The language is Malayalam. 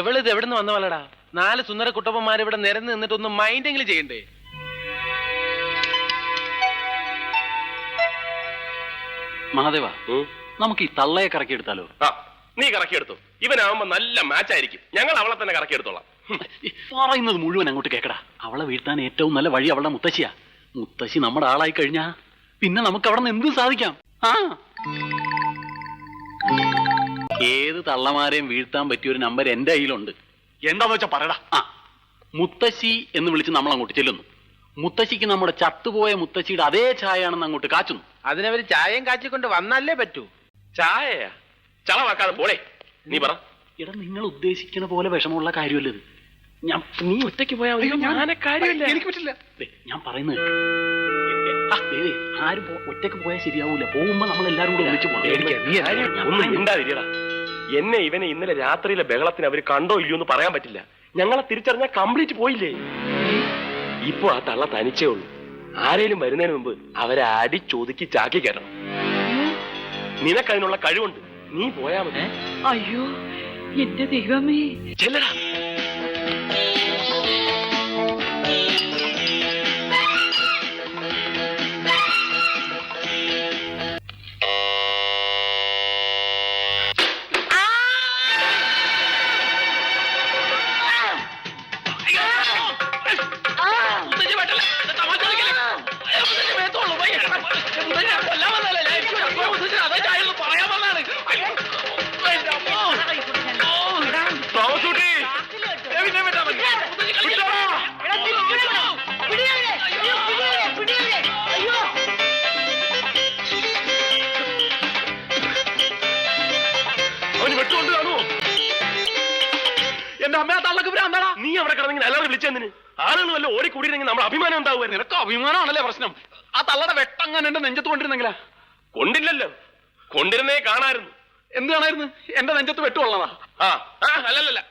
എവളിത് എവിടുന്ന് വന്ന പോലടാ? 4 സുന്ദര കുട്ടപ്പന്മാർ ഇവിടെ നിരന്ന് നിന്നിട്ട് ഒന്ന് മൈൻഡെങ്കിലും ചെയ്യണ്ടേ? മഹാദേവ, നമുക്ക് ഈ തള്ളയെ കറക്കിയെടുത്താലോ? നീ കറക്കിയെടുത്തു. ഇവനാവുമ്പോ നല്ല മാച്ച് ആയിരിക്കും. ഞങ്ങൾ അവളെ തന്നെ കറക്കിയെടുത്തോളാം. പറയുന്നത് മുഴുവൻ അങ്ങോട്ട് കേക്കടാ. അവളെ വീഴ്ത്താൻ ഏറ്റവും നല്ല വഴി അവളുടെ മുത്തശ്ശിയാ. മുത്തശ്ശി നമ്മുടെ ആളായി കഴിഞ്ഞാ പിന്നെ നമുക്ക് അവിടെ നിന്ന് എന്തും സാധിക്കാം. ഏത് തള്ളമാരെയും വീഴ്ത്താൻ പറ്റിയൊരു നമ്പർ എന്റെ കയ്യിലുണ്ട്. എന്താന്ന് വെച്ചാ പറയടാ. മുത്തശ്ശി എന്ന് വിളിച്ച് നമ്മൾ അങ്ങോട്ട് ചെല്ലുന്നു. മുത്തശ്ശിക്ക് നമ്മുടെ ചത്തുപോയ മുത്തശ്ശിയുടെ അതേ ചായയാണെന്ന് അങ്ങോട്ട് കാച്ചുന്നു. അതിനവര് ചായയും കാച്ചിക്കൊണ്ട് വന്നല്ലേ പറ്റൂ. ചായയാ? ചളവാക്കാതെ പോളെ. നീ പറ. എടാ, നിങ്ങൾ ഉദ്ദേശിക്കുന്ന പോലെ വിഷമമുള്ള കാര്യമല്ലത്. നീ ഒറ്റയ്ക്ക് പോയാൽ എനിക്ക് പറ്റില്ല. ഞാൻ പറയുന്നത് ആരും ഒറ്റയ്ക്ക് പോയാൽ ശരിയാവൂല. പോകുമ്പോ നമ്മൾ എല്ലാരും കൂടെ ഒന്നിച്ചു പോകണം. എന്നെ ഇവനെ ഇന്നലെ രാത്രിയിലെ ബഹളത്തിന് അവര് കണ്ടോ ഇല്ലയോ എന്ന് പറയാൻ പറ്റില്ല. ഞങ്ങളെ തിരിച്ചറിഞ്ഞാൽ കംപ്ലീറ്റ് പോയില്ലേ. ഇപ്പൊ ആ തള്ള തനിച്ചേ ഉള്ളൂ. ആരേലും വരുന്നതിന് മുമ്പ് അവരെ അടിച്ചൊതുക്കി ചാക്കി കയറണം. നിനക്കതിനുള്ള കഴിവുണ്ട്. നീ പോയാ മതി. അയ്യോ എന്റെ ദൈവമേ. ചെല്ലടാ. എന്റെ അമ്മ തള്ളക്ക് ഭ്രാന്താടാ. നീ അവിടെ കിടന്നെങ്കിൽ എല്ലാവരും വിളിച്ചെന്നിന്? ആളുകൾ വല്ല ഓടിക്കൂടിയിരുന്നെങ്കിൽ നമ്മുടെ അഭിമാനം ഉണ്ടാവുമായിരുന്നു. നിനക്ക് അഭിമാനമാണല്ലേ പ്രശ്നം? ആ തള്ളയുടെ വെട്ടങ്ങനെ എന്റെ നെഞ്ചത്ത് കൊണ്ടിരുന്നെങ്കിലാ? കൊണ്ടില്ലല്ലോ. കൊണ്ടിരുന്നേ കാണായിരുന്നു. എന്ത് കാണായിരുന്നു? എന്റെ നെഞ്ചത്ത് വെട്ടുകൊള്ളതാ. അല്ലല്ല.